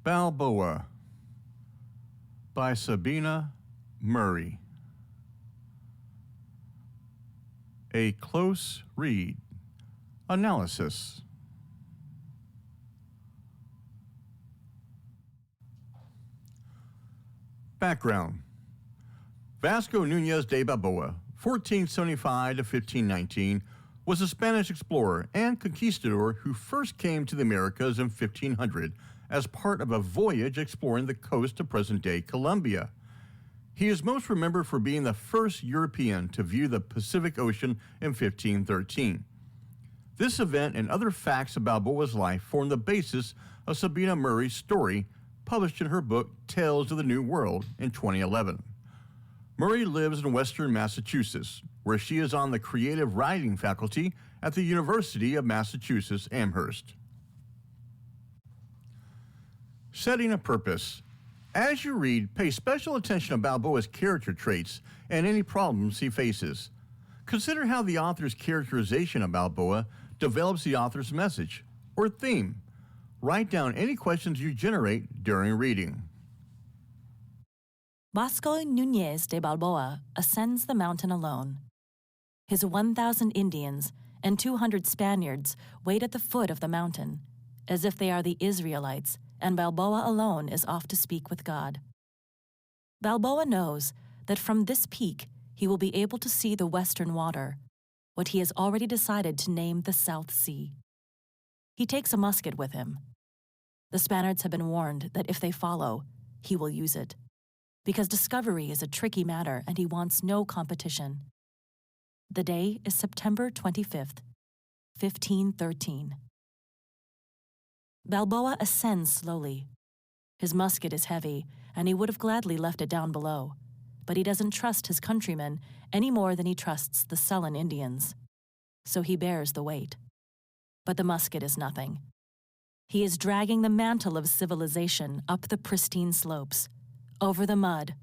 Balboa by Sabina Murray. A close read. Analysis. Background. Vasco Núñez de Balboa, 1475 to 1519, was a Spanish explorer and conquistador who first came to the Americas in 1500 as part of a voyage exploring the coast of present-day Colombia. He is most remembered for being the first European to view the Pacific Ocean in 1513. This event and other facts about Balboa's life form the basis of Sabina Murray's story, published in her book Tales of the New World in 2011. Murray lives in western Massachusetts, where she is on the creative writing faculty at the University of Massachusetts Amherst. Setting a purpose. As you read, pay special attention to Balboa's character traits and any problems he faces. Consider how the author's characterization of Balboa develops the author's message or theme. Write down any questions you generate during reading. Vasco Núñez de Balboa ascends the mountain alone. His 1,000 Indians and 200 Spaniards wait at the foot of the mountain, as if they are the Israelites, and Balboa alone is off to speak with God. Balboa knows that from this peak he will be able to see the western water, what he has already decided to name the South Sea. He takes a musket with him. The Spaniards have been warned that if they follow, he will use it, because discovery is a tricky matter and he wants no competition. The day is September 25th, 1513. Balboa ascends slowly. His musket is heavy, and he would have gladly left it down below, but he doesn't trust his countrymen any more than he trusts the sullen Indians. So he bears the weight. But the musket is nothing. He is dragging the mantle of civilization up the pristine slopes, over the mud,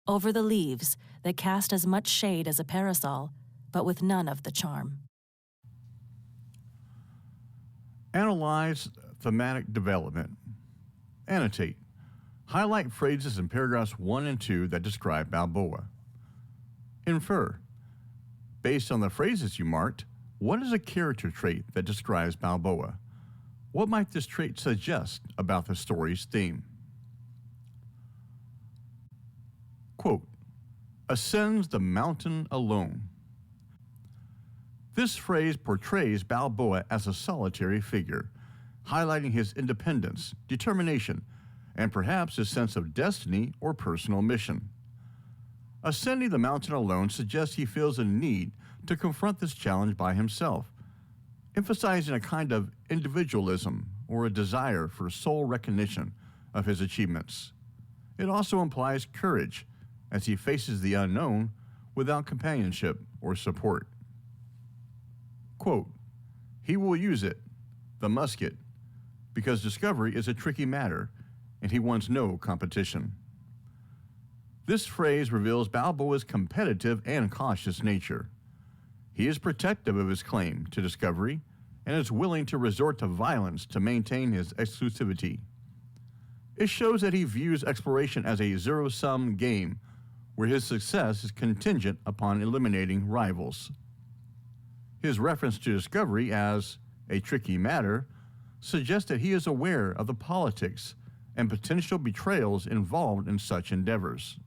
over the leaves that cast as much shade as a parasol, but with none of the charm. Analyze thematic development. Annotate. Highlight phrases in paragraphs 1 and 2 that describe Balboa. Infer. Based on the phrases you marked, what is a character trait that describes Balboa? What might this trait suggest about the story's theme? Quote, ascends the mountain alone. This phrase portrays Balboa as a solitary figure, highlighting his independence, determination, and perhaps his sense of destiny or personal mission. Ascending the mountain alone suggests he feels a need to confront this challenge by himself, emphasizing a kind of individualism or a desire for sole recognition of his achievements. It also implies courage, as he faces the unknown without companionship or support. Quote, he will use it, the musket, because discovery is a tricky matter and he wants no competition. This phrase reveals Balboa's competitive and cautious nature. He is protective of his claim to discovery and is willing to resort to violence to maintain his exclusivity. It shows that he views exploration as a zero-sum game where his success is contingent upon eliminating rivals. His reference to discovery as a tricky matter suggests that he is aware of the politics and potential betrayals involved in such endeavors.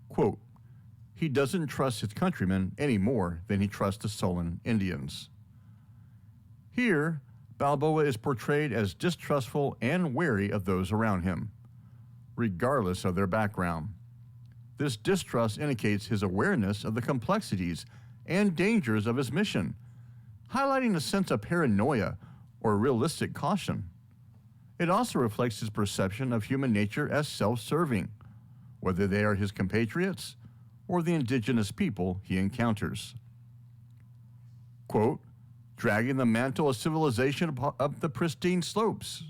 Quote, he doesn't trust his countrymen any more than he trusts the sullen Indians. Here, Balboa is portrayed as distrustful and wary of those around him, regardless of their background. This distrust indicates his awareness of the complexities and dangers of his mission, highlighting a sense of paranoia or realistic caution. It also reflects his perception of human nature as self-serving, whether they are his compatriots or the indigenous people he encounters. Quote, dragging the mantle of civilization up the pristine slopes.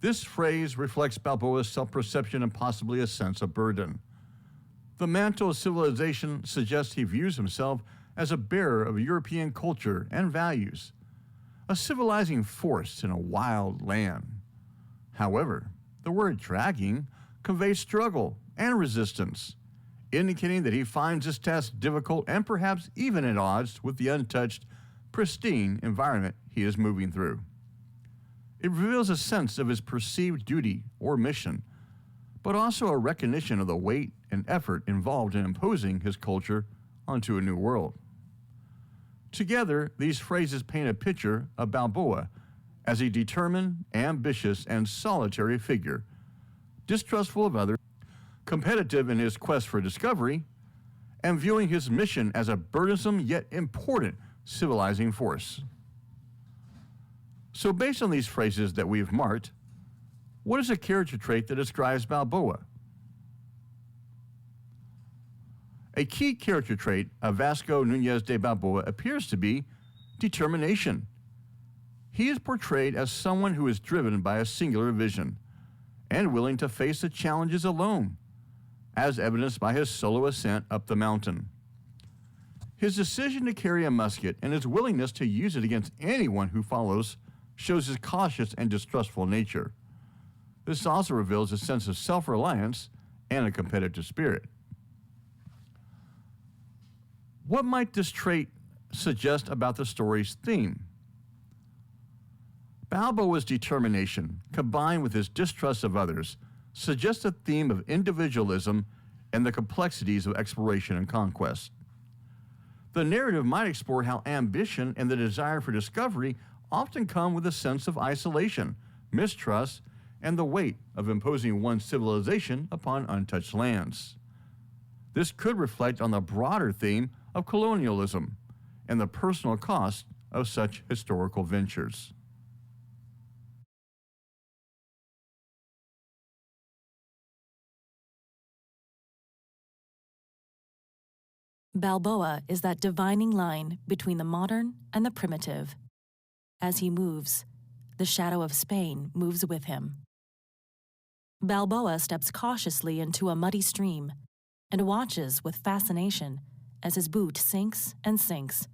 This phrase reflects Balboa's self-perception and possibly a sense of burden. The mantle of civilization suggests he views himself as a bearer of European culture and values. a civilizing force in a wild land. However, the word dragging conveys struggle and resistance, indicating that he finds this task difficult and perhaps even at odds with the untouched, pristine environment he is moving through. It reveals a sense of his perceived duty or mission, but also a recognition of the weight and effort involved in imposing his culture onto a new world. Together, these phrases paint a picture of Balboa as a determined, ambitious, and solitary figure, distrustful of others, competitive in his quest for discovery, and viewing his mission as a burdensome yet important civilizing force. So based on these phrases that we've marked, what is a character trait that describes Balboa? A key character trait of Vasco Núñez de Balboa appears to be determination. He is portrayed as someone who is driven by a singular vision and willing to face the challenges alone, as evidenced by his solo ascent up the mountain. His decision to carry a musket and his willingness to use it against anyone who follows shows his cautious and distrustful nature. This also reveals a sense of self-reliance and a competitive spirit. What might this trait suggest about the story's theme? Balboa's determination, combined with his distrust of others, suggests a theme of individualism and the complexities of exploration and conquest. The narrative might explore how ambition and the desire for discovery often come with a sense of isolation, mistrust, and the weight of imposing one's civilization upon untouched lands. This could reflect on the broader theme of colonialism and the personal cost of such historical ventures. Balboa is that dividing line between the modern and the primitive. As he moves, the shadow of Spain moves with him. Balboa steps cautiously into a muddy stream and watches with fascination as his boot sinks and sinks.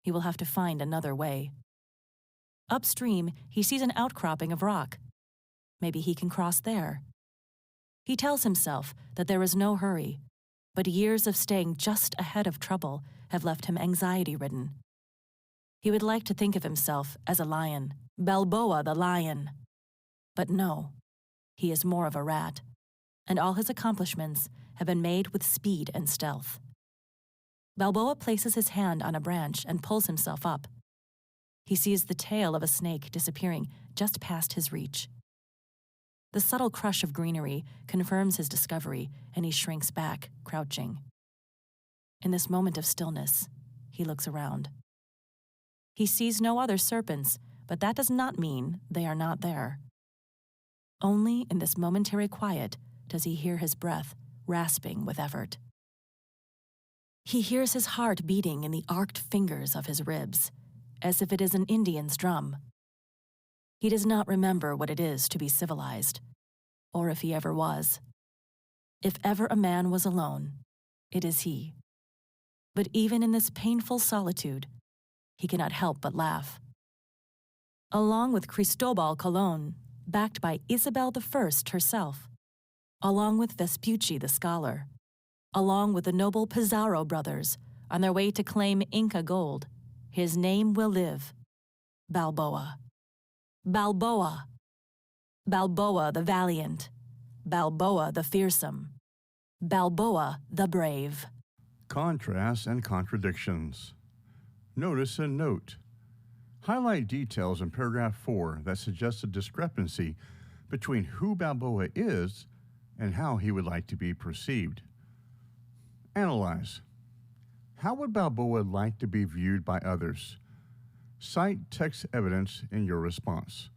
He will have to find another way. Upstream, he sees an outcropping of rock. Maybe he can cross there. He tells himself that there is no hurry, but years of staying just ahead of trouble have left him anxiety-ridden. He would like to think of himself as a lion, Balboa the lion. But no, he is more of a rat, and all his accomplishments have been made with speed and stealth. Balboa places his hand on a branch and pulls himself up. He sees the tail of a snake disappearing just past his reach. The subtle crush of greenery confirms his discovery, and he shrinks back, crouching. In this moment of stillness, he looks around. He sees no other serpents, but that does not mean they are not there. Only in this momentary quiet does he hear his breath rasping with effort. He hears his heart beating in the arched fingers of his ribs, as if it is an Indian's drum. He does not remember what it is to be civilized, or if he ever was. If ever a man was alone, it is he. But even in this painful solitude, he cannot help but laugh. Along with Cristobal Colon, backed by Isabel I herself, along with Vespucci the scholar, along with the noble Pizarro brothers on their way to claim Inca gold, his name will live. Balboa. Balboa. Balboa the valiant. Balboa the fearsome. Balboa the brave. Contrasts and contradictions. Notice and note. Highlight details in paragraph 4 that suggest a discrepancy between who Balboa is and how he would like to be perceived. Analyze. How would Balboa like to be viewed by others? Cite text evidence in your response.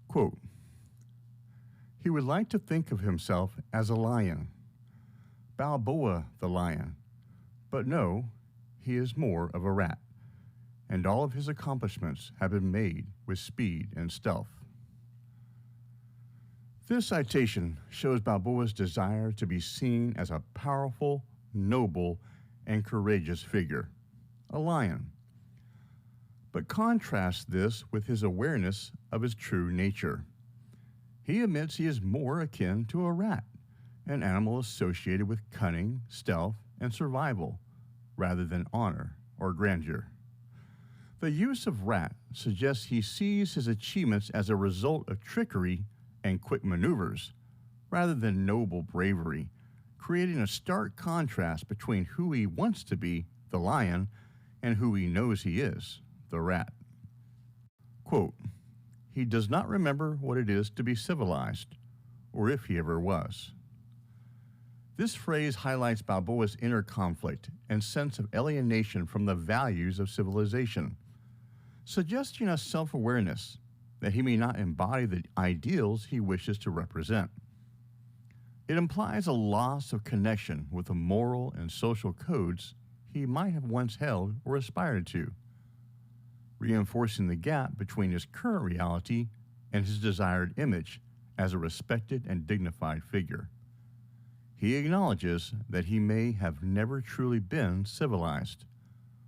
Quote, he would like to think of himself as a lion. Balboa the lion. But no, he is more of a rat, and all of his accomplishments have been made with speed and stealth. This citation shows Balboa's desire to be seen as a powerful, noble, and courageous figure, a lion, but contrasts this with his awareness of his true nature. He admits he is more akin to a rat, an animal associated with cunning, stealth, and survival, rather than honor or grandeur. The use of rat suggests he sees his achievements as a result of trickery and quick maneuvers, rather than noble bravery, creating a stark contrast between who he wants to be, the lion, and who he knows he is, the rat. Quote, "He does not remember what it is to be civilized, or if he ever was." This phrase highlights Balboa's inner conflict and sense of alienation from the values of civilization, suggesting a self-awareness that he may not embody the ideals he wishes to represent. It implies a loss of connection with the moral and social codes he might have once held or aspired to, reinforcing the gap between his current reality and his desired image as a respected and dignified figure. He acknowledges that he may have never truly been civilized,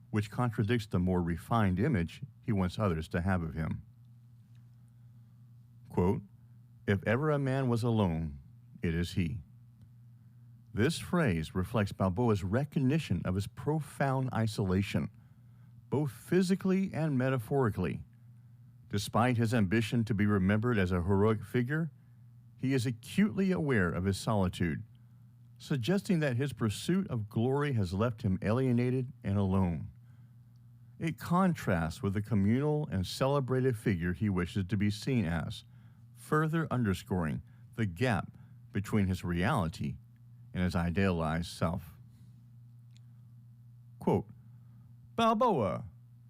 which contradicts the more refined image he wants others to have of him. Quote, "If ever a man was alone, it is he." This phrase reflects Balboa's recognition of his profound isolation, both physically and metaphorically. Despite his ambition to be remembered as a heroic figure, he is acutely aware of his solitude, suggesting that his pursuit of glory has left him alienated and alone. It contrasts with the communal and celebrated figure he wishes to be seen as, further underscoring the gap between his reality and his idealized self. Quote, "Balboa,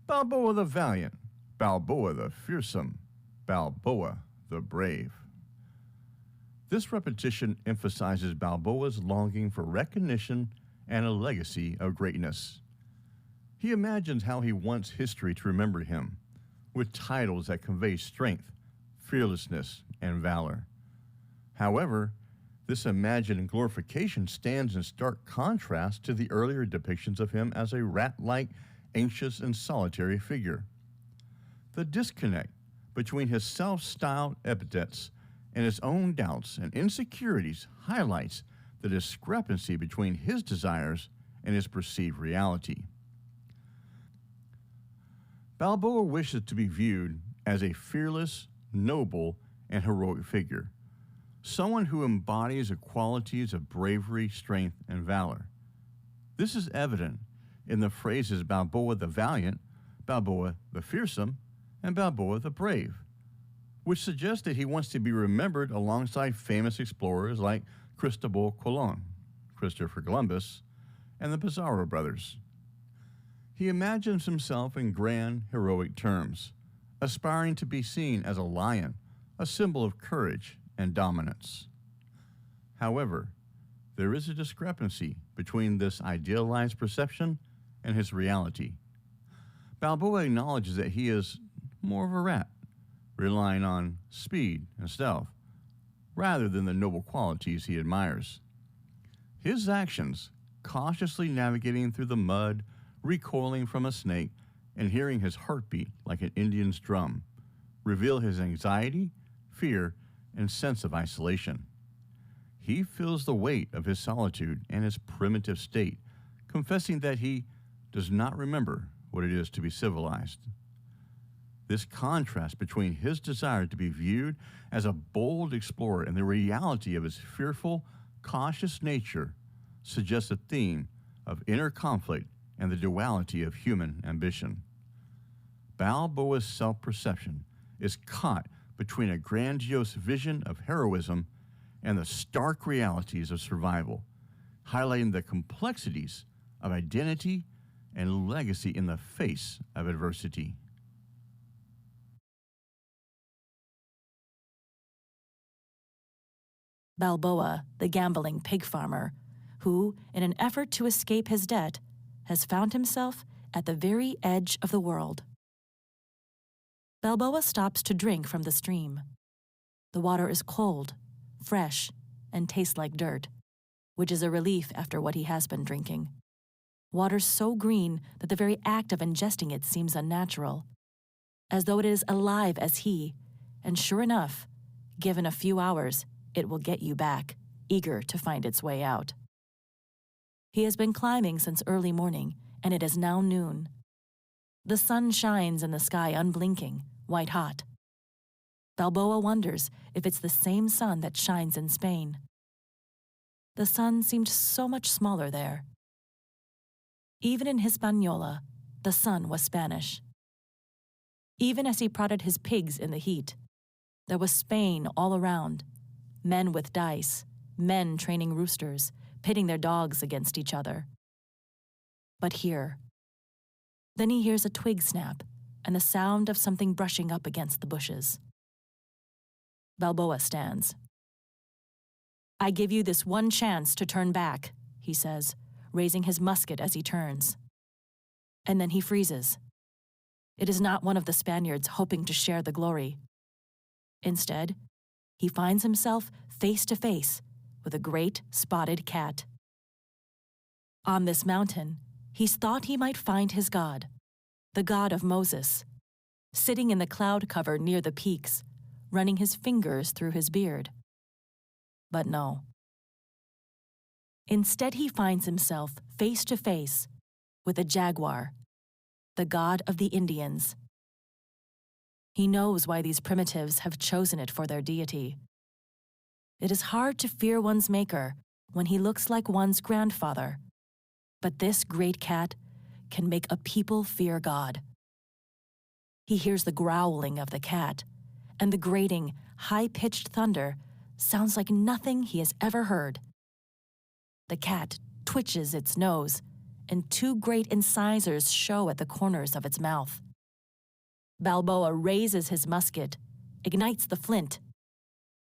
Balboa the valiant, Balboa the fearsome, Balboa the brave." This repetition emphasizes Balboa's longing for recognition and a legacy of greatness. He imagines how he wants history to remember him, with titles that convey strength, fearlessness, and valor. However, this imagined glorification stands in stark contrast to the earlier depictions of him as a rat-like, anxious, and solitary figure. The disconnect between his self-styled epithets and his own doubts and insecurities highlights the discrepancy between his desires and his perceived reality. Balboa wishes to be viewed as a fearless, noble, and heroic figure, someone who embodies the qualities of bravery, strength, and valor. This is evident in the phrases Balboa the valiant, Balboa the fearsome, and Balboa the brave, which suggests that he wants to be remembered alongside famous explorers like Cristobal Colon, Christopher Columbus, and the Pizarro brothers. He imagines himself in grand, heroic terms, aspiring to be seen as a lion, a symbol of courage and dominance. However, there is a discrepancy between this idealized perception and his reality. Balboa acknowledges that he is more of a rat, relying on speed and stealth, rather than the noble qualities he admires. His actions, cautiously navigating through the mud, recoiling from a snake, and hearing his heartbeat like an Indian's drum, reveal his anxiety, fear, and sense of isolation. He feels the weight of his solitude and his primitive state, confessing that he does not remember what it is to be civilized. This contrast between his desire to be viewed as a bold explorer and the reality of his fearful, cautious nature suggests a theme of inner conflict and the duality of human ambition. Balboa's self-perception is caught between a grandiose vision of heroism and the stark realities of survival, highlighting the complexities of identity and legacy in the face of adversity. Balboa, the gambling pig farmer, who, in an effort to escape his debt, has found himself at the very edge of the world. Balboa stops to drink from the stream. The water is cold, fresh, and tastes like dirt, which is a relief after what he has been drinking. Water so green that the very act of ingesting it seems unnatural, as though it is alive as he, and sure enough, given a few hours, it will get you back, eager to find its way out. He has been climbing since early morning, and it is now noon. The sun shines in the sky unblinking, white hot. Balboa wonders if it's the same sun that shines in Spain. The sun seemed so much smaller there. Even in Hispaniola, the sun was Spanish. Even as he prodded his pigs in the heat, there was Spain all around, men with dice, men training roosters, pitting their dogs against each other. But here. Then he hears a twig snap and the sound of something brushing up against the bushes. Balboa stands. "I give you this one chance to turn back," he says, raising his musket as he turns. And then he freezes. It is not one of the Spaniards hoping to share the glory. Instead, he finds himself face to face with a great spotted cat. On this mountain, he's thought he might find his God, the God of Moses, sitting in the cloud cover near the peaks, running his fingers through his beard. But no. Instead, he finds himself face to face with a jaguar, the God of the Indians. He knows why these primitives have chosen it for their deity. It is hard to fear one's maker when he looks like one's grandfather, but this great cat can make a people fear God. He hears the growling of the cat, and the grating, high-pitched thunder sounds like nothing he has ever heard. The cat twitches its nose, and two great incisors show at the corners of its mouth. Balboa raises his musket, ignites the flint,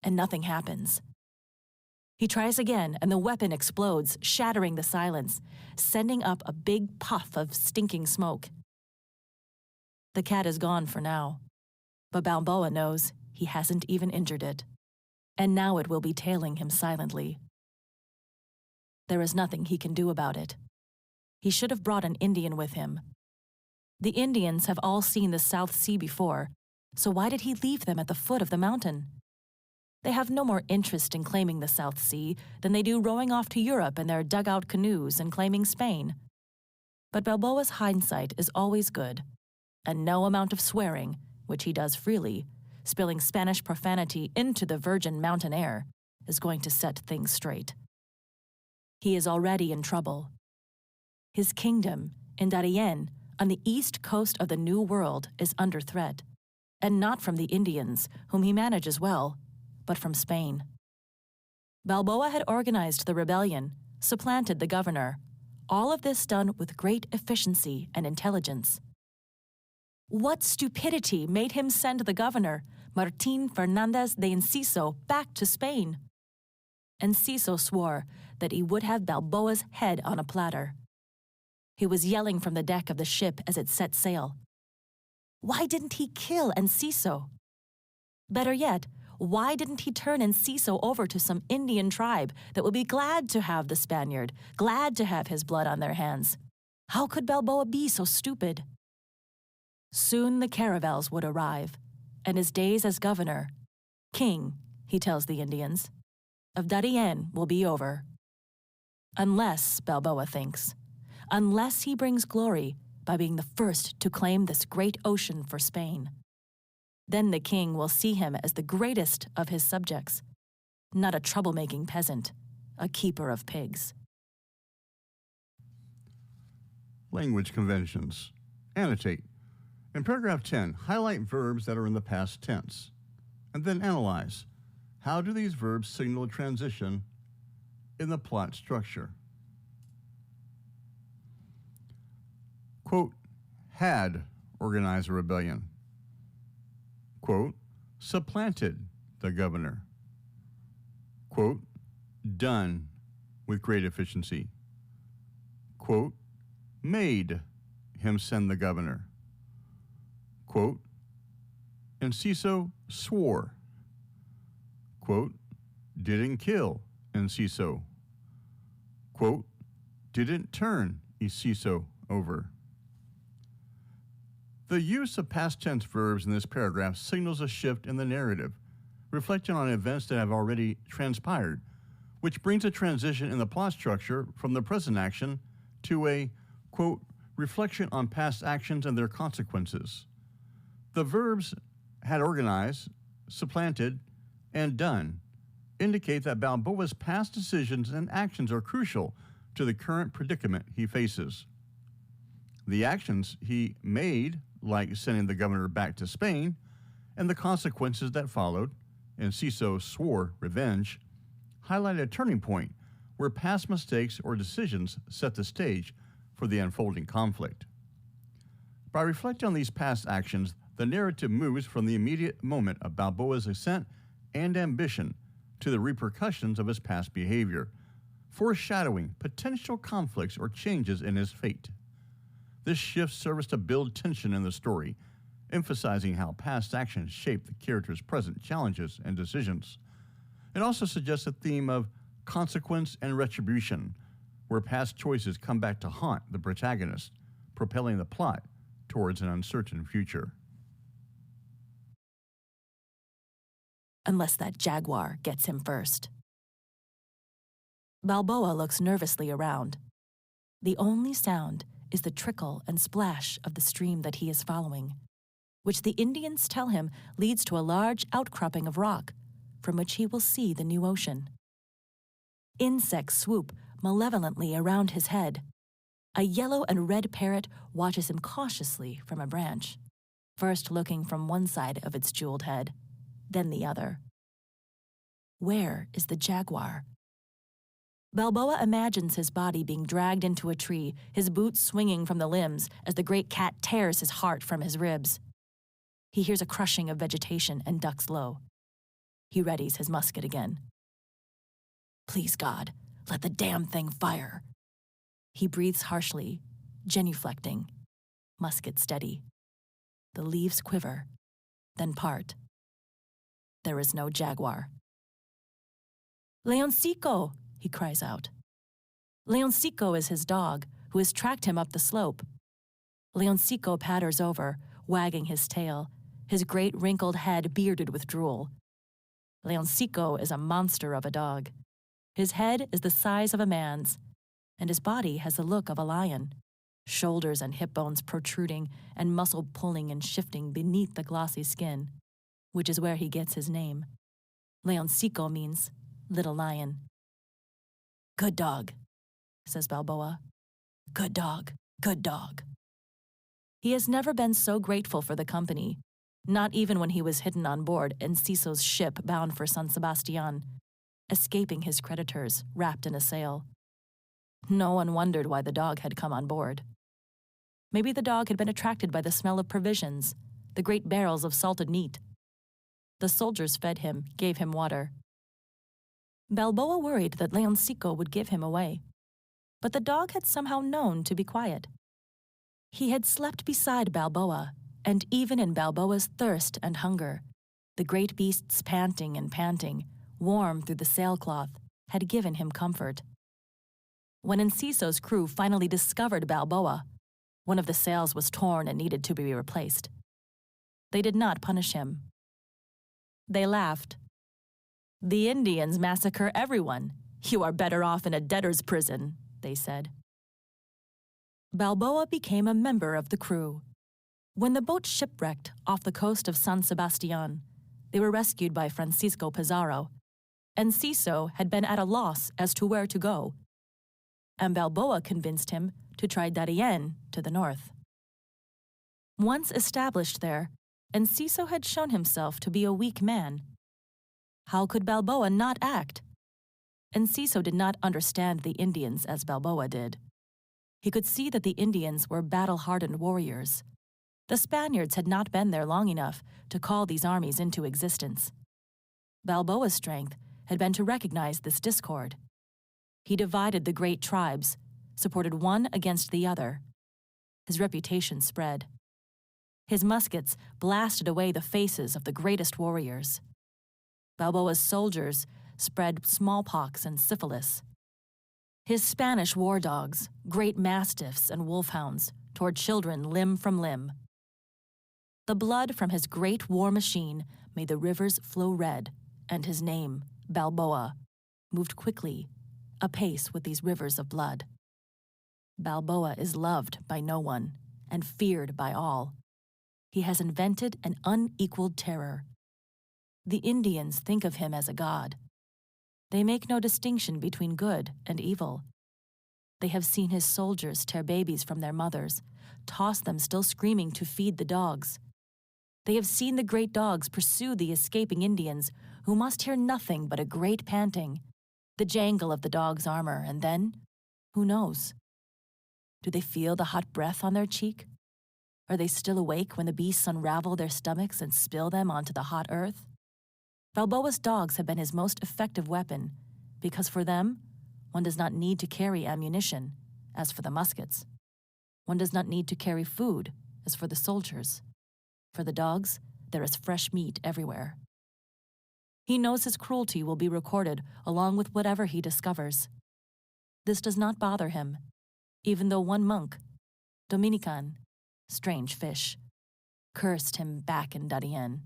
and nothing happens. He tries again, and the weapon explodes, shattering the silence, sending up a big puff of stinking smoke. The cat is gone for now, but Balboa knows he hasn't even injured it, and now it will be tailing him silently. There is nothing he can do about it. He should have brought an Indian with him. The Indians have all seen the South Sea before, so why did he leave them at the foot of the mountain? They have no more interest in claiming the South Sea than they do rowing off to Europe in their dugout canoes and claiming Spain. But Balboa's hindsight is always good, and no amount of swearing, which he does freely, spilling Spanish profanity into the virgin mountain air, is going to set things straight. He is already in trouble. His kingdom, in Darien, on the east coast of the New World, is under threat, and not from the Indians, whom he manages well, but from Spain. Balboa had organized the rebellion, supplanted the governor, all of this done with great efficiency and intelligence. What stupidity made him send the governor, Martín Fernández de Enciso, back to Spain? Enciso swore that he would have Balboa's head on a platter. He was yelling from the deck of the ship as it set sail. Why didn't he kill Enciso? Better yet, why didn't he turn Enciso over to some Indian tribe that would be glad to have the Spaniard, glad to have his blood on their hands? How could Balboa be so stupid? Soon the caravels would arrive, and his days as governor, king, he tells the Indians, of Darien will be over. Unless, Balboa thinks, unless he brings glory by being the first to claim this great ocean for Spain. Then the king will see him as the greatest of his subjects, not a troublemaking peasant, a keeper of pigs. Language conventions. Annotate. In paragraph 10, highlight verbs that are in the past tense, and then analyze. How do these verbs signal a transition in the plot structure? Quote, had organized a rebellion. Quote, supplanted the governor. Quote, done with great efficiency. Quote, made him send the governor. Quote, Enciso swore. Quote, didn't kill Enciso. Quote, didn't turn Enciso over. The use of past tense verbs in this paragraph signals a shift in the narrative, reflecting on events that have already transpired, which brings a transition in the plot structure from the present action to a, quote, reflection on past actions and their consequences. The verbs had organized, supplanted, and done indicate that Balboa's past decisions and actions are crucial to the current predicament he faces. The actions he made, like sending the governor back to Spain, and the consequences that followed, Enciso swore revenge, highlight a turning point where past mistakes or decisions set the stage for the unfolding conflict. By reflecting on these past actions, the narrative moves from the immediate moment of Balboa's ascent and ambition to the repercussions of his past behavior, foreshadowing potential conflicts or changes in his fate. This shift serves to build tension in the story, emphasizing how past actions shape the character's present challenges and decisions. It also suggests a theme of consequence and retribution, where past choices come back to haunt the protagonist, propelling the plot towards an uncertain future. Unless that jaguar gets him first. Balboa looks nervously around. The only sound is the trickle and splash of the stream that he is following, which the Indians tell him leads to a large outcropping of rock from which he will see the new ocean. Insects swoop malevolently around his head. A yellow and red parrot watches him cautiously from a branch, first looking from one side of its jeweled head, then the other. Where is the jaguar? Balboa imagines his body being dragged into a tree, his boots swinging from the limbs as the great cat tears his heart from his ribs. He hears a crushing of vegetation and ducks low. He readies his musket again. Please, God, let the damn thing fire. He breathes harshly, genuflecting, musket steady. The leaves quiver, then part. There is no jaguar. Leoncico! He cries out. Leoncico is his dog, who has tracked him up the slope. Leoncico patters over, wagging his tail, his great wrinkled head bearded with drool. Leoncico is a monster of a dog. His head is the size of a man's, and his body has the look of a lion, shoulders and hip bones protruding and muscle pulling and shifting beneath the glossy skin, which is where he gets his name. Leoncico means little lion. Good dog, says Balboa. Good dog, good dog. He has never been so grateful for the company, not even when he was hidden on board Enciso's ship bound for San Sebastian, escaping his creditors wrapped in a sail. No one wondered why the dog had come on board. Maybe the dog had been attracted by the smell of provisions, the great barrels of salted meat. The soldiers fed him, gave him water. Balboa worried that Leoncico would give him away, but the dog had somehow known to be quiet. He had slept beside Balboa, and even in Balboa's thirst and hunger, the great beasts panting and panting, warm through the sailcloth, had given him comfort. When Enciso's crew finally discovered Balboa, one of the sails was torn and needed to be replaced. They did not punish him. They laughed. The Indians massacre everyone. You are better off in a debtor's prison, they said. Balboa became a member of the crew. When the boat shipwrecked off the coast of San Sebastian, they were rescued by Francisco Pizarro. Enciso had been at a loss as to where to go, and Balboa convinced him to try Darien to the north. Once established there, Enciso had shown himself to be a weak man. How could Balboa not act? Enciso did not understand the Indians as Balboa did. He could see that the Indians were battle-hardened warriors. The Spaniards had not been there long enough to call these armies into existence. Balboa's strength had been to recognize this discord. He divided the great tribes, supported one against the other. His reputation spread. His muskets blasted away the faces of the greatest warriors. Balboa's soldiers spread smallpox and syphilis. His Spanish war dogs, great mastiffs and wolfhounds, tore children limb from limb. The blood from his great war machine made the rivers flow red, and his name, Balboa, moved quickly, apace with these rivers of blood. Balboa is loved by no one and feared by all. He has invented an unequaled terror. The Indians think of him as a god. They make no distinction between good and evil. They have seen his soldiers tear babies from their mothers, toss them still screaming to feed the dogs. They have seen the great dogs pursue the escaping Indians, who must hear nothing but a great panting, the jangle of the dog's armor, and then, who knows? Do they feel the hot breath on their cheek? Are they still awake when the beasts unravel their stomachs and spill them onto the hot earth? Balboa's dogs have been his most effective weapon, because for them, one does not need to carry ammunition, as for the muskets. One does not need to carry food, as for the soldiers. For the dogs, there is fresh meat everywhere. He knows his cruelty will be recorded along with whatever he discovers. This does not bother him, even though one monk, Dominican, strange fish, cursed him back in Darien.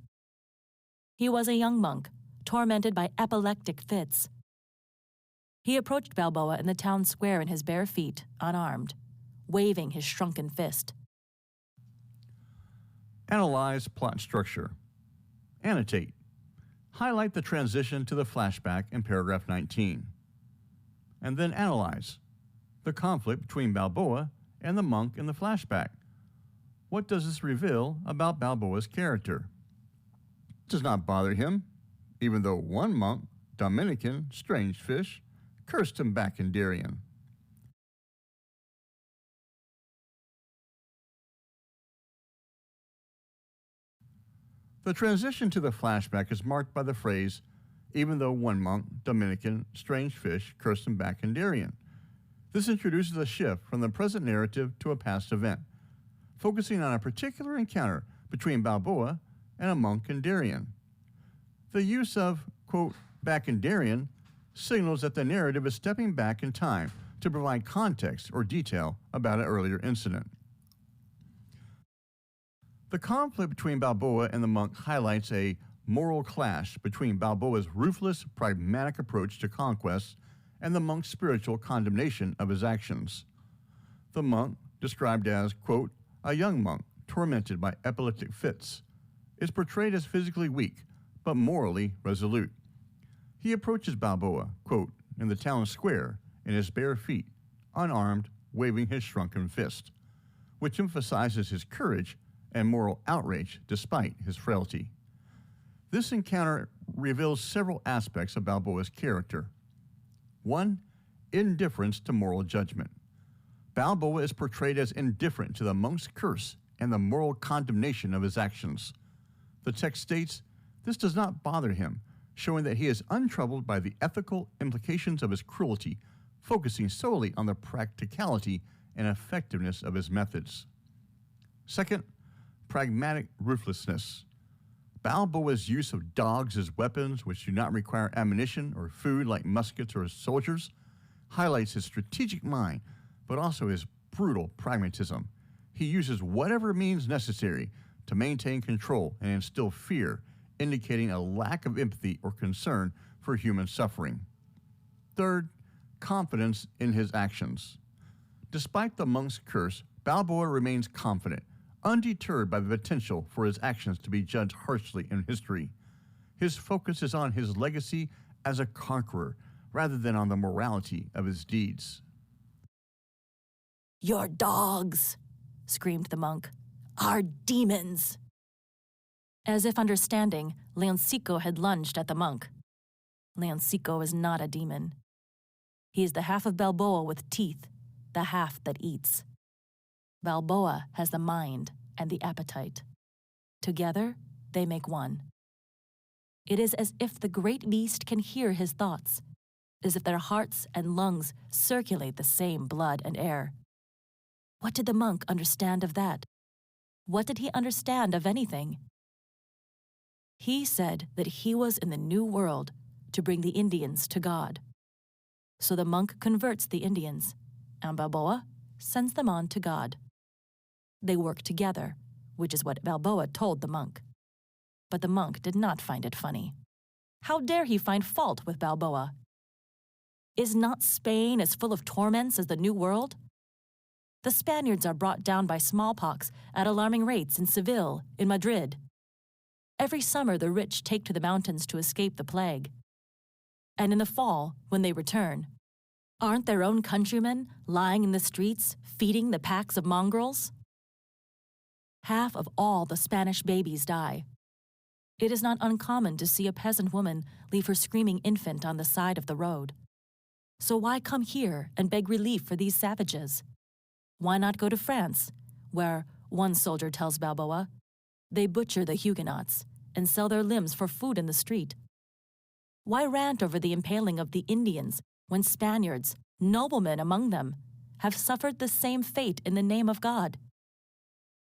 He was a young monk, tormented by epileptic fits. He approached Balboa in the town square in his bare feet, unarmed, waving his shrunken fist. Analyze plot structure. Annotate. Highlight the transition to the flashback in paragraph 19. And then analyze the conflict between Balboa and the monk in the flashback. What does this reveal about Balboa's character? It does not bother him, even though one monk, Dominican, strange fish, cursed him back in Darien. The transition to the flashback is marked by the phrase, even though one monk, Dominican, strange fish, cursed him back in Darien. This introduces a shift from the present narrative to a past event, focusing on a particular encounter between Balboa and a monk in Darien. The use of, quote, back in Darien signals that the narrative is stepping back in time to provide context or detail about an earlier incident. The conflict between Balboa and the monk highlights a moral clash between Balboa's ruthless, pragmatic approach to conquest and the monk's spiritual condemnation of his actions. The monk, described as, quote, a young monk tormented by epileptic fits, is portrayed as physically weak, but morally resolute. He approaches Balboa, quote, in the town square, in his bare feet, unarmed, waving his shrunken fist, which emphasizes his courage and moral outrage despite his frailty. This encounter reveals several aspects of Balboa's character. 1. Indifference to moral judgment. Balboa is portrayed as indifferent to the monk's curse and the moral condemnation of his actions. The text states, this does not bother him, showing that he is untroubled by the ethical implications of his cruelty, focusing solely on the practicality and effectiveness of his methods. 2. Pragmatic ruthlessness. Balboa's use of dogs as weapons which do not require ammunition or food like muskets or soldiers highlights his strategic mind, but also his brutal pragmatism. He uses whatever means necessary to maintain control and instill fear, indicating a lack of empathy or concern for human suffering. 3. Confidence in his actions. Despite the monk's curse, Balboa remains confident, undeterred by the potential for his actions to be judged harshly in history. His focus is on his legacy as a conqueror, rather than on the morality of his deeds. Your dogs, screamed the monk, are demons. As if understanding, Leoncico had lunged at the monk. Leoncico is not a demon. He is the half of Balboa with teeth, the half that eats. Balboa has the mind and the appetite. Together, they make one. It is as if the great beast can hear his thoughts, as if their hearts and lungs circulate the same blood and air. What did the monk understand of that? What did he understand of anything? He said that he was in the new world to bring the Indians to God. So the monk converts the Indians, and Balboa sends them on to God. They work together, which is what Balboa told the monk. But the monk did not find it funny. How dare he find fault with Balboa? Is not Spain as full of torments as the New World? The Spaniards are brought down by smallpox at alarming rates in Seville, in Madrid. Every summer the rich take to the mountains to escape the plague. And in the fall, when they return, aren't their own countrymen lying in the streets feeding the packs of mongrels? Half of all the Spanish babies die. It is not uncommon to see a peasant woman leave her screaming infant on the side of the road. So why come here and beg relief for these savages? Why not go to France, where, one soldier tells Balboa, they butcher the Huguenots and sell their limbs for food in the street? Why rant over the impaling of the Indians when Spaniards, noblemen among them, have suffered the same fate in the name of God?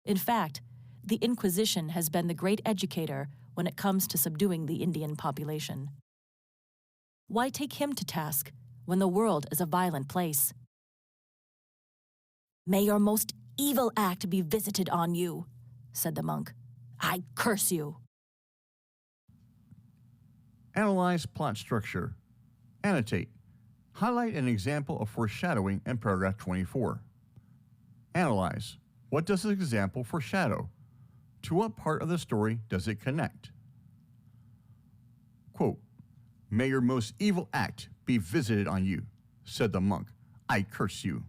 In fact, the Inquisition has been the great educator when it comes to subduing the Indian population. Why take him to task when the world is a violent place? "May your most evil act be visited on you," said the monk. "I curse you." Analyze plot structure. Annotate. Highlight an example of foreshadowing in paragraph 24. Analyze. What does this example foreshadow? To what part of the story does it connect? Quote, "May your most evil act be visited on you," said the monk. "I curse you."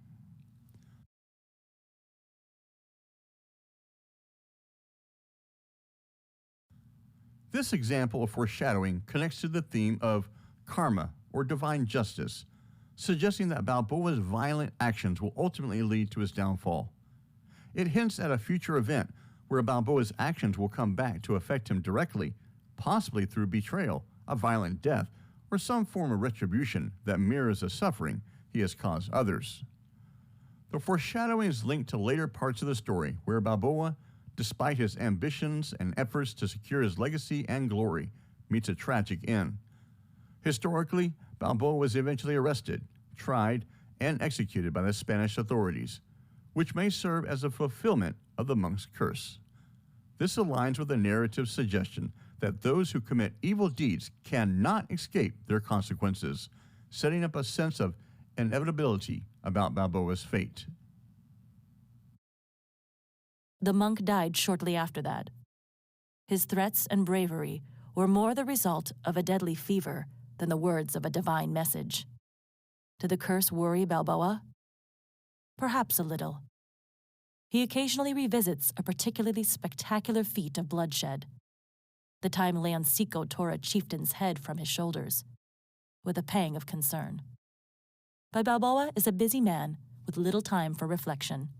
This example of foreshadowing connects to the theme of karma, or divine justice, suggesting that Balboa's violent actions will ultimately lead to his downfall. It hints at a future event where Balboa's actions will come back to affect him directly, possibly through betrayal, a violent death, or some form of retribution that mirrors the suffering he has caused others. The foreshadowing is linked to later parts of the story where Balboa, despite his ambitions and efforts to secure his legacy and glory, meets a tragic end. Historically, Balboa was eventually arrested, tried, and executed by the Spanish authorities, which may serve as a fulfillment of the monk's curse. This aligns with the narrative's suggestion that those who commit evil deeds cannot escape their consequences, setting up a sense of inevitability about Balboa's fate. The monk died shortly after that. His threats and bravery were more the result of a deadly fever than the words of a divine message. Did the curse worry Balboa? Perhaps a little. He occasionally revisits a particularly spectacular feat of bloodshed, the time Leoncico tore a chieftain's head from his shoulders, with a pang of concern. But Balboa is a busy man with little time for reflection.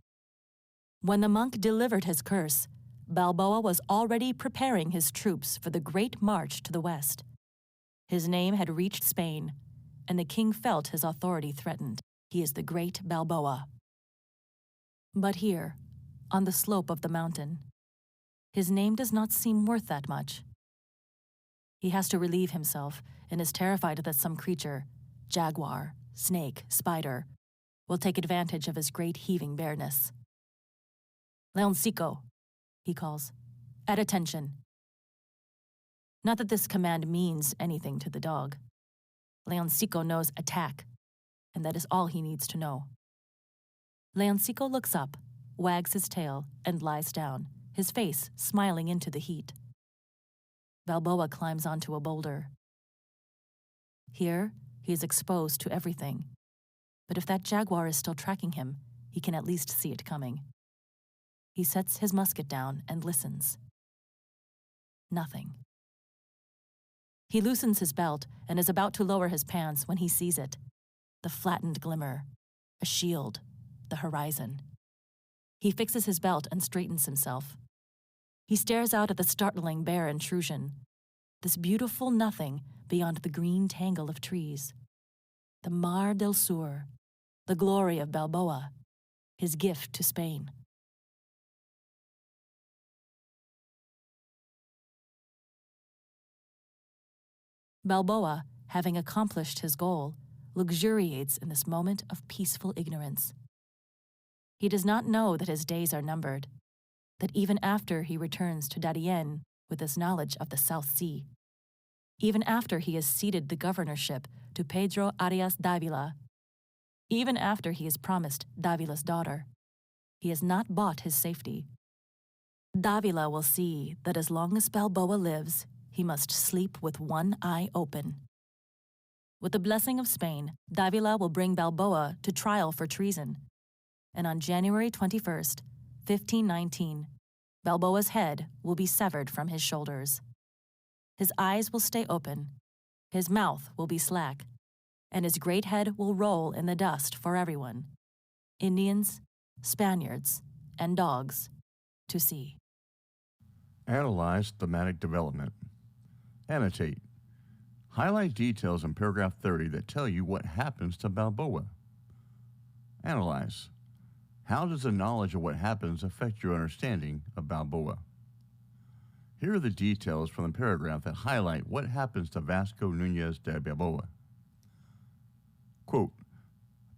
When the monk delivered his curse, Balboa was already preparing his troops for the great march to the west. His name had reached Spain, and the king felt his authority threatened. He is the great Balboa. But here, on the slope of the mountain, his name does not seem worth that much. He has to relieve himself and is terrified that some creature, jaguar, snake, spider, will take advantage of his great heaving bareness. "Leoncico," he calls, "at attention." Not that this command means anything to the dog. Leoncico knows attack, and that is all he needs to know. Leoncico looks up, wags his tail, and lies down, his face smiling into the heat. Balboa climbs onto a boulder. Here, he is exposed to everything. But if that jaguar is still tracking him, he can at least see it coming. He sets his musket down and listens. Nothing. He loosens his belt and is about to lower his pants when he sees it. The flattened glimmer, a shield, the horizon. He fixes his belt and straightens himself. He stares out at the startling bare intrusion, this beautiful nothing beyond the green tangle of trees. The Mar del Sur, the glory of Balboa, his gift to Spain. Balboa, having accomplished his goal, luxuriates in this moment of peaceful ignorance. He does not know that his days are numbered. that even after he returns to Darien with his knowledge of the South Sea, even after he has ceded the governorship to Pedro Arias Davila, even after he has promised Davila's daughter, he has not bought his safety. Davila will see that as long as Balboa lives, he must sleep with one eye open. With the blessing of Spain, Davila will bring Balboa to trial for treason, and on January 21st, 1519, Balboa's head will be severed from his shoulders. His eyes will stay open, his mouth will be slack, and his great head will roll in the dust for everyone, Indians, Spaniards, and dogs, to see. Analyze thematic development. Annotate. Highlight details in paragraph 30 that tell you what happens to Balboa. Analyze. How does the knowledge of what happens affect your understanding of Balboa? Here are the details from the paragraph that highlight what happens to Vasco Núñez de Balboa. Quote,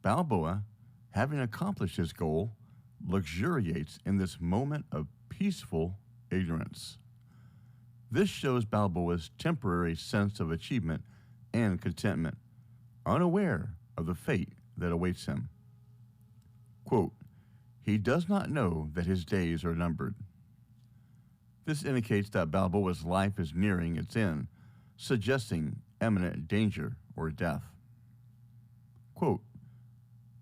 Balboa, having accomplished his goal, luxuriates in this moment of peaceful ignorance. This shows Balboa's temporary sense of achievement and contentment, unaware of the fate that awaits him. Quote, he does not know that his days are numbered. This indicates that Balboa's life is nearing its end, suggesting imminent danger or death. Quote,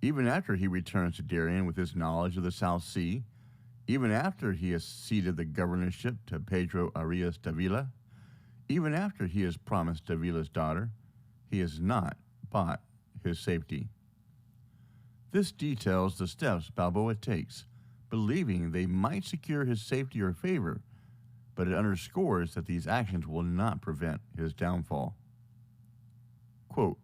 even after he returns to Darien with his knowledge of the South Sea, even after he has ceded the governorship to Pedro Arias Davila, even after he has promised Davila's daughter, he has not bought his safety. This details the steps Balboa takes, believing they might secure his safety or favor, but it underscores that these actions will not prevent his downfall. Quote,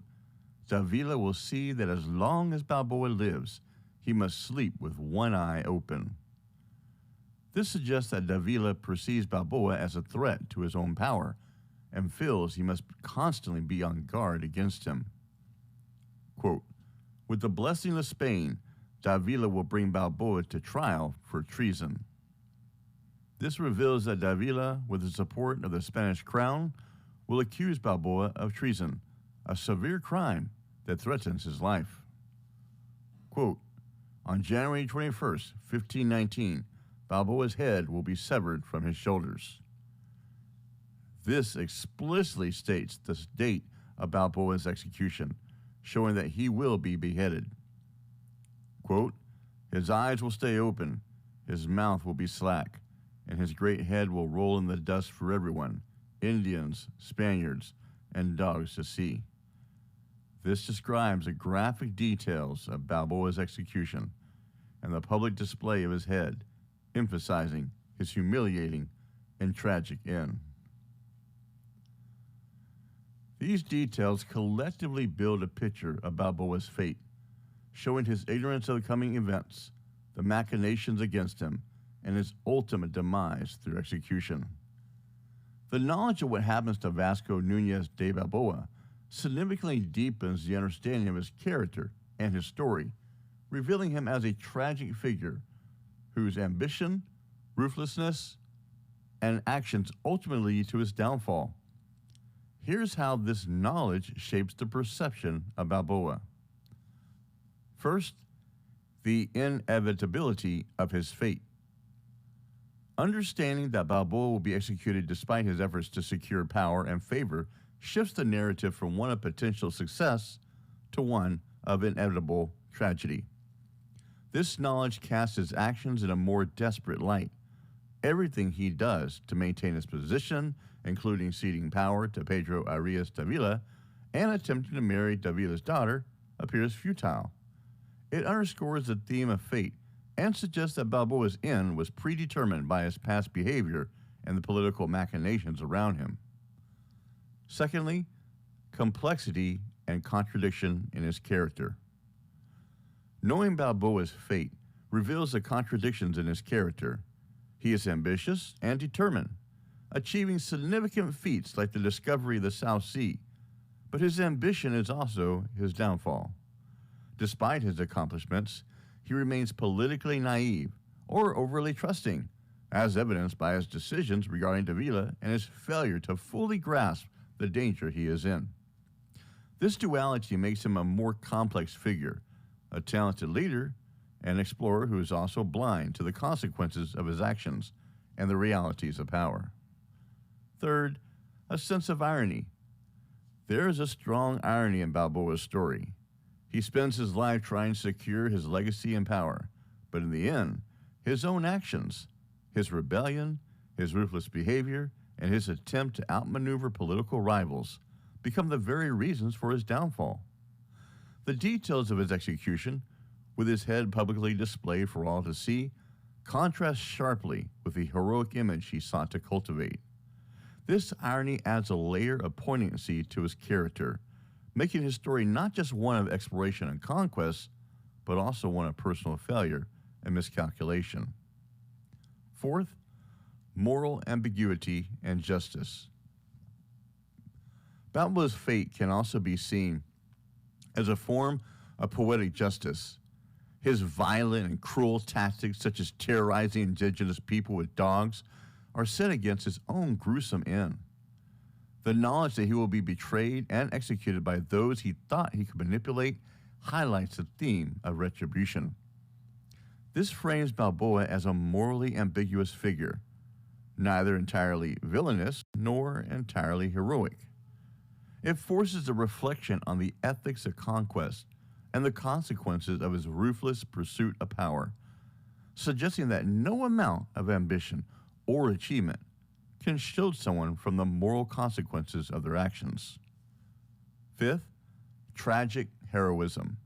Davila will see that as long as Balboa lives, he must sleep with one eye open. This suggests that Davila perceives Balboa as a threat to his own power and feels he must constantly be on guard against him. Quote, with the blessing of Spain, Davila will bring Balboa to trial for treason. This reveals that Davila, with the support of the Spanish crown, will accuse Balboa of treason, a severe crime that threatens his life. Quote, on January 21st, 1519, Balboa's head will be severed from his shoulders. This explicitly states the date of Balboa's execution, showing that he will be beheaded. Quote, his eyes will stay open, his mouth will be slack, and his great head will roll in the dust for everyone, Indians, Spaniards, and dogs to see. This describes the graphic details of Balboa's execution and the public display of his head, emphasizing his humiliating and tragic end. These details collectively build a picture of Balboa's fate, showing his ignorance of the coming events, the machinations against him, and his ultimate demise through execution. The knowledge of what happens to Vasco Núñez de Balboa significantly deepens the understanding of his character and his story, revealing him as a tragic figure whose ambition, ruthlessness, and actions ultimately lead to his downfall. Here's how this knowledge shapes the perception of Balboa. First, the inevitability of his fate. Understanding that Balboa will be executed despite his efforts to secure power and favor shifts the narrative from one of potential success to one of inevitable tragedy. This knowledge casts his actions in a more desperate light. Everything he does to maintain his position, including ceding power to Pedro Arias Davila and attempting to marry Davila's daughter, appears futile. It underscores the theme of fate and suggests that Balboa's end was predetermined by his past behavior and the political machinations around him. Secondly, complexity and contradiction in his character. Knowing Balboa's fate reveals the contradictions in his character. He is ambitious and determined, achieving significant feats like the discovery of the South Sea, but his ambition is also his downfall. Despite his accomplishments, he remains politically naive or overly trusting, as evidenced by his decisions regarding Davila and his failure to fully grasp the danger he is in. This duality makes him a more complex figure, a talented leader, an explorer who is also blind to the consequences of his actions and the realities of power. Third, a sense of irony. There is a strong irony in Balboa's story. He spends his life trying to secure his legacy and power, but in the end, his own actions, his rebellion, his ruthless behavior, and his attempt to outmaneuver political rivals become the very reasons for his downfall. The details of his execution, with his head publicly displayed for all to see, contrast sharply with the heroic image he sought to cultivate. This irony adds a layer of poignancy to his character, making his story not just one of exploration and conquest, but also one of personal failure and miscalculation. Fourth, moral ambiguity and justice. Balboa's fate can also be seen as a form of poetic justice. His violent and cruel tactics, such as terrorizing indigenous people with dogs, are set against his own gruesome end. The knowledge that he will be betrayed and executed by those he thought he could manipulate highlights the theme of retribution. This frames Balboa as a morally ambiguous figure, neither entirely villainous nor entirely heroic. It forces a reflection on the ethics of conquest and the consequences of his ruthless pursuit of power, suggesting that no amount of ambition or achievement can shield someone from the moral consequences of their actions. Fifth, tragic heroism.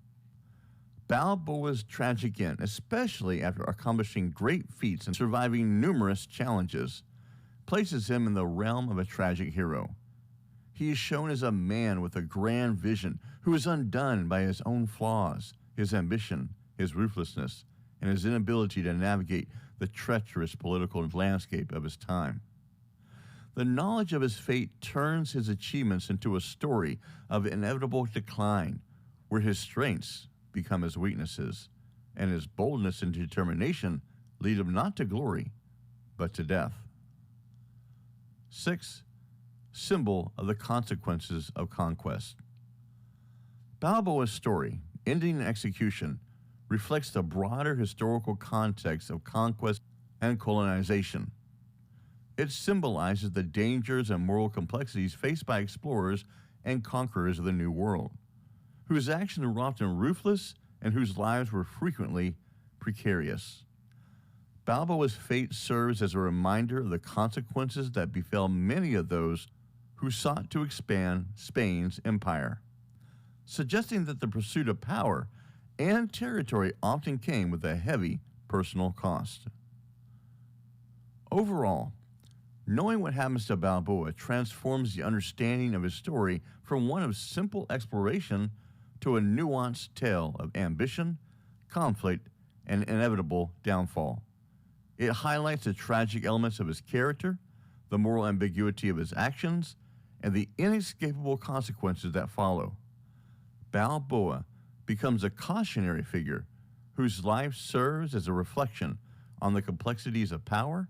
Balboa's tragic end, especially after accomplishing great feats and surviving numerous challenges, places him in the realm of a tragic hero. He is shown as a man with a grand vision who is undone by his own flaws, his ambition, his ruthlessness, and his inability to navigate the treacherous political landscape of his time. The knowledge of his fate turns his achievements into a story of inevitable decline, where his strengths become his weaknesses, and his boldness and determination lead him not to glory, but to death. 6. Symbol of the consequences of conquest. Balboa's story, ending in execution, reflects the broader historical context of conquest and colonization. It symbolizes the dangers and moral complexities faced by explorers and conquerors of the New World, whose actions were often ruthless and whose lives were frequently precarious. Balboa's fate serves as a reminder of the consequences that befell many of those who sought to expand Spain's empire, suggesting that the pursuit of power and territory often came with a heavy personal cost. Overall, knowing what happens to Balboa transforms the understanding of his story from one of simple exploration to a nuanced tale of ambition, conflict, and inevitable downfall. It highlights the tragic elements of his character, the moral ambiguity of his actions, and the inescapable consequences that follow. Balboa becomes a cautionary figure whose life serves as a reflection on the complexities of power,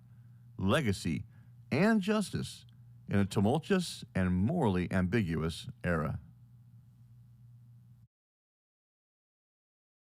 legacy, and justice in a tumultuous and morally ambiguous era.